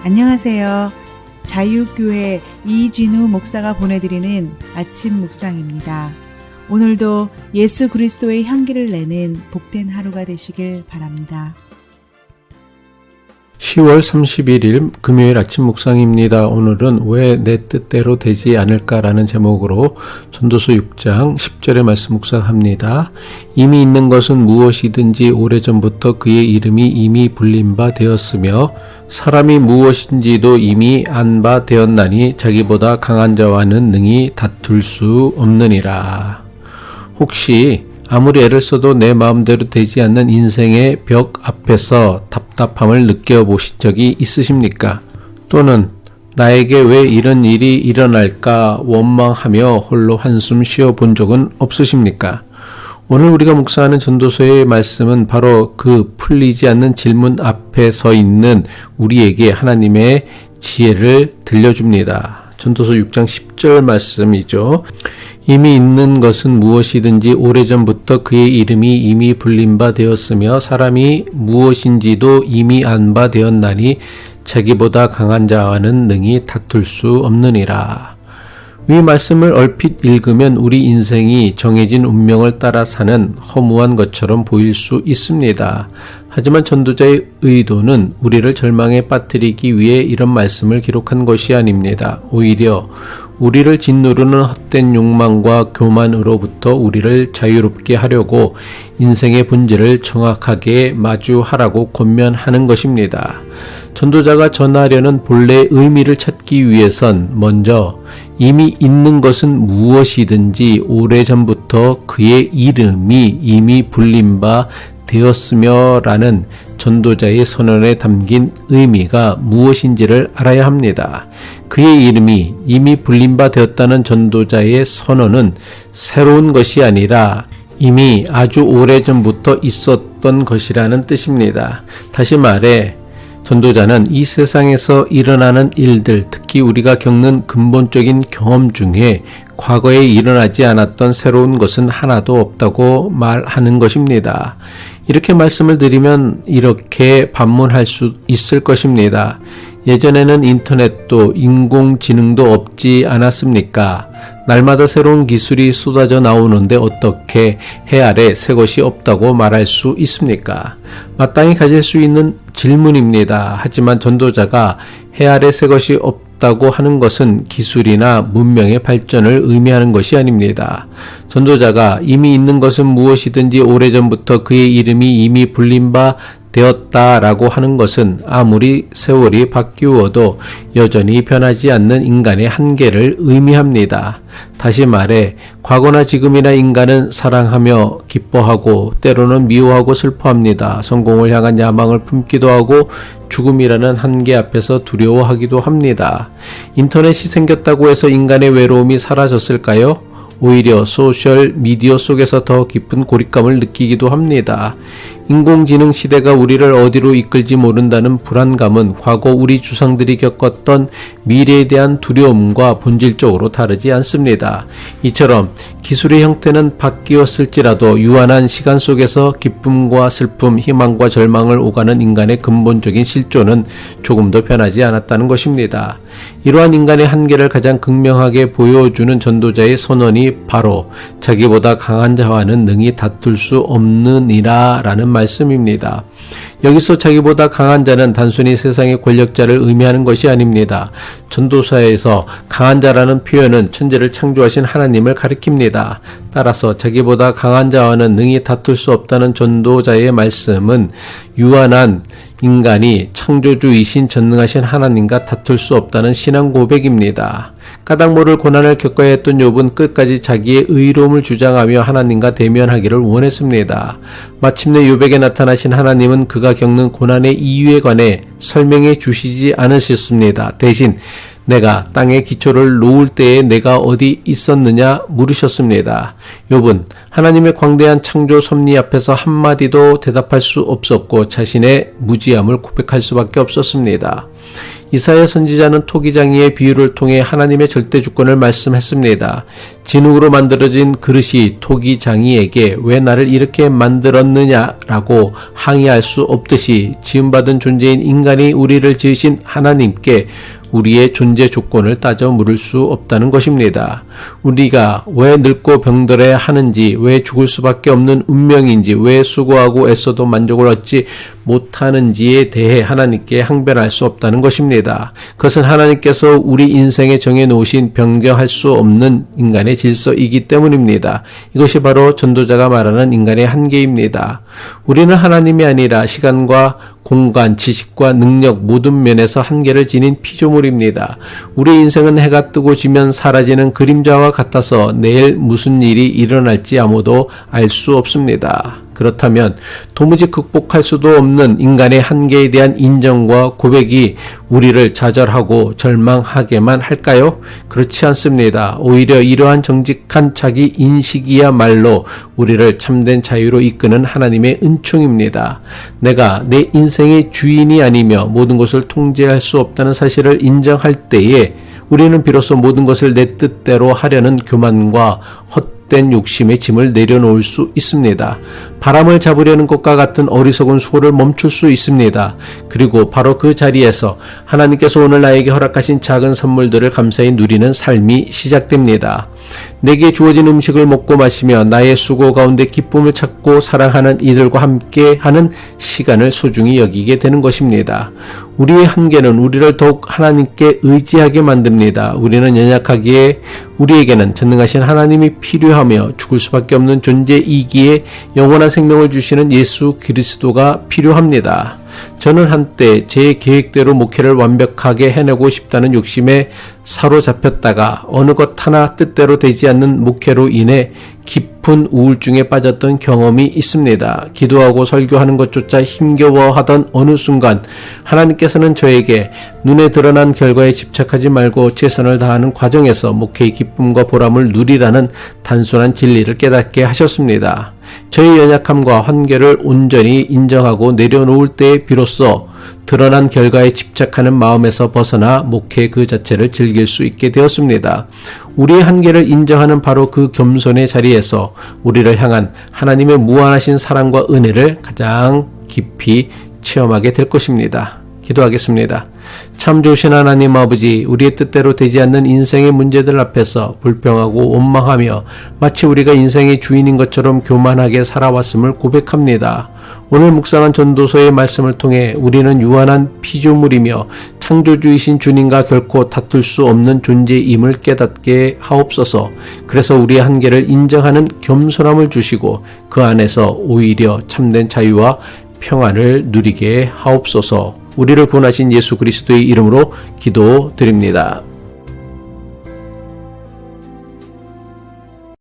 안녕하세요. 자유교회 이진우 목사가 보내드리는 아침 묵상입니다. 오늘도 예수 그리스도의 향기를 내는 복된 하루가 되시길 바랍니다. 10월 31일 금요일 아침 묵상입니다. 오늘은 왜 내 뜻대로 되지 않을까라는 제목으로 전도서 6장 10절의 말씀 묵상합니다. 이미 있는 것은 무엇이든지 오래전부터 그의 이름이 이미 불린 바 되었으며 사람이 무엇인지도 이미 안 바 되었나니 자기보다 강한 자와는 능히 다툴 수 없느니라. 혹시 아무리 애를 써도 내 마음대로 되지 않는 인생의 벽 앞에서 답답함을 느껴보신 적이 있으십니까? 또는 나에게 왜 이런 일이 일어날까 원망하며 홀로 한숨 쉬어본 적은 없으십니까? 오늘 우리가 묵상하는 전도서의 말씀은 바로 그 풀리지 않는 질문 앞에 서 있는 우리에게 하나님의 지혜를 들려줍니다. 전도서 6장 10절 말씀이죠. 이미 있는 것은 무엇이든지 오래전부터 그의 이름이 이미 불린 바 되었으며 사람이 무엇인지도 이미 안 바 되었나니 자기보다 강한 자와는 능히 다툴 수 없느니라. 이 말씀을 얼핏 읽으면 우리 인생이 정해진 운명을 따라 사는 허무한 것처럼 보일 수 있습니다. 하지만 전도자의 의도는 우리를 절망에 빠뜨리기 위해 이런 말씀을 기록한 것이 아닙니다. 오히려 우리를 짓누르는 헛된 욕망과 교만으로부터 우리를 자유롭게 하려고 인생의 본질을 정확하게 마주하라고 권면하는 것입니다. 전도자가 전하려는 본래의 의미를 찾기 위해선 먼저 이미 있는 것은 무엇이든지 오래전부터 그의 이름이 이미 불린 바 되었으며 라는 전도자의 선언에 담긴 의미가 무엇인지를 알아야 합니다. 그의 이름이 이미 불린 바 되었다는 전도자의 선언은 새로운 것이 아니라 이미 아주 오래전부터 있었던 것이라는 뜻입니다. 다시 말해 전도자는 이 세상에서 일어나는 일들, 특히 우리가 겪는 근본적인 경험 중에 과거에 일어나지 않았던 새로운 것은 하나도 없다고 말하는 것입니다. 이렇게 말씀을 드리면 이렇게 반문할 수 있을 것입니다. 예전에는 인터넷도 인공지능도 없지 않았습니까? 날마다 새로운 기술이 쏟아져 나오는데 어떻게 해 아래 새 것이 없다고 말할 수 있습니까? 마땅히 가질 수 있는 질문입니다. 하지만 전도자가 해 아래 새 것이 없다고 하는 것은 기술이나 문명의 발전을 의미하는 것이 아닙니다. 전도자가 이미 있는 것은 무엇이든지 오래전부터 그의 이름이 이미 불린 바 되었다라고 하는 것은 아무리 세월이 바뀌어도 여전히 변하지 않는 인간의 한계를 의미합니다. 다시 말해 과거나 지금이나 인간은 사랑하며 기뻐하고 때로는 미워하고 슬퍼합니다. 성공을 향한 야망을 품기도 하고 죽음이라는 한계 앞에서 두려워하기도 합니다. 인터넷이 생겼다고 해서 인간의 외로움이 사라졌을까요? 오히려 소셜 미디어 속에서 더 깊은 고립감을 느끼기도 합니다. 인공지능 시대가 우리를 어디로 이끌지 모른다는 불안감은 과거 우리 조상들이 겪었던 미래에 대한 두려움과 본질적으로 다르지 않습니다. 이처럼 기술의 형태는 바뀌었을지라도 유한한 시간 속에서 기쁨과 슬픔, 희망과 절망을 오가는 인간의 근본적인 실존은 조금도 변하지 않았다는 것입니다. 이러한 인간의 한계를 가장 극명하게 보여주는 전도자의 선언이 바로 자기보다 강한 자와는 능히 다툴 수 없느니라 라는 말씀입니다. 여기서 자기보다 강한 자는 단순히 세상의 권력자를 의미하는 것이 아닙니다. 전도서에서 강한 자라는 표현은 천지를 창조하신 하나님을 가리킵니다. 따라서 자기보다 강한 자와는 능히 다툴 수 없다는 전도자의 말씀은 유한한 인간이 창조주이신 전능하신 하나님과 다툴 수 없다는 신앙 고백입니다. 까닭 모를 고난을 겪어야 했던 욥은 끝까지 자기의 의로움을 주장하며 하나님과 대면하기를 원했습니다. 마침내 욥에게 나타나신 하나님은 그가 겪는 고난의 이유에 관해 설명해 주시지 않으셨습니다. 대신 내가 땅에 기초를 놓을 때에 내가 어디 있었느냐 물으셨습니다. 욥은 하나님의 광대한 창조 섭리 앞에서 한마디도 대답할 수 없었고 자신의 무지함을 고백할 수밖에 없었습니다. 이사야 선지자는 토기장이의 비유를 통해 하나님의 절대 주권을 말씀했습니다. 진흙으로 만들어진 그릇이 토기장이에게 왜 나를 이렇게 만들었느냐라고 항의할 수 없듯이 지음받은 존재인 인간이 우리를 지으신 하나님께 우리의 존재 조건을 따져 물을 수 없다는 것입니다. 우리가 왜 늙고 병들어야 하는지, 왜 죽을 수밖에 없는 운명인지, 왜 수고하고 애써도 만족을 얻지 못하는지에 대해 하나님께 항변할 수 없다는 것입니다. 그것은 하나님께서 우리 인생에 정해놓으신 변경할 수 없는 인간의 질서이기 때문입니다. 이것이 바로 전도자가 말하는 인간의 한계입니다. 우리는 하나님이 아니라 시간과 공간, 지식과 능력 모든 면에서 한계를 지닌 피조물입니다. 우리 인생은 해가 뜨고 지면 사라지는 그림자와 같아서 내일 무슨 일이 일어날지 아무도 알 수 없습니다. 그렇다면 도무지 극복할 수도 없는 인간의 한계에 대한 인정과 고백이 우리를 좌절하고 절망하게만 할까요? 그렇지 않습니다. 오히려 이러한 정직한 자기 인식이야말로 우리를 참된 자유로 이끄는 하나님의 은총입니다. 내가 내 인생의 주인이 아니며 모든 것을 통제할 수 없다는 사실을 인정할 때에 우리는 비로소 모든 것을 내 뜻대로 하려는 교만과 헛된 욕심의 짐을 내려놓을 수 있습니다. 바람을 잡으려는 것과 같은 어리석은 수고를 멈출 수 있습니다. 그리고 바로 그 자리에서 하나님께서 오늘 나에게 허락하신 작은 선물들을 감사히 누리는 삶이 시작됩니다. 내게 주어진 음식을 먹고 마시며 나의 수고 가운데 기쁨을 찾고 사랑하는 이들과 함께 하는 시간을 소중히 여기게 되는 것입니다. 우리의 한계는 우리를 더욱 하나님께 의지하게 만듭니다. 우리는 연약하기에 우리에게는 전능하신 하나님이 필요하며 죽을 수밖에 없는 존재이기에 영원한 생명을 주시는 예수 그리스도가 필요합니다. 저는 한때 제 계획대로 목회를 완벽하게 해내고 싶다는 욕심에 사로잡혔다가 어느 것 하나 뜻대로 되지 않는 목회로 인해 깊은 우울증에 빠졌던 경험이 있습니다. 기도하고 설교하는 것조차 힘겨워하던 어느 순간 하나님께서는 저에게 눈에 드러난 결과에 집착하지 말고 최선을 다하는 과정에서 목회의 기쁨과 보람을 누리라는 단순한 진리를 깨닫게 하셨습니다. 저의 연약함과 한계를 온전히 인정하고 내려놓을 때 비로소 드러난 결과에 집착하는 마음에서 벗어나 목회 그 자체를 즐길 수 있게 되었습니다. 우리의 한계를 인정하는 바로 그 겸손의 자리에서 우리를 향한 하나님의 무한하신 사랑과 은혜를 가장 깊이 체험하게 될 것입니다. 기도하겠습니다. 참 좋으신 하나님 아버지, 우리의 뜻대로 되지 않는 인생의 문제들 앞에서 불평하고 원망하며 마치 우리가 인생의 주인인 것처럼 교만하게 살아왔음을 고백합니다. 오늘 묵상한 전도서의 말씀을 통해 우리는 유한한 피조물이며 창조주이신 주님과 결코 다툴 수 없는 존재임을 깨닫게 하옵소서. 그래서 우리의 한계를 인정하는 겸손함을 주시고 그 안에서 오히려 참된 자유와 평안을 누리게 하옵소서. 우리를 구원하신 예수 그리스도의 이름으로 기도드립니다.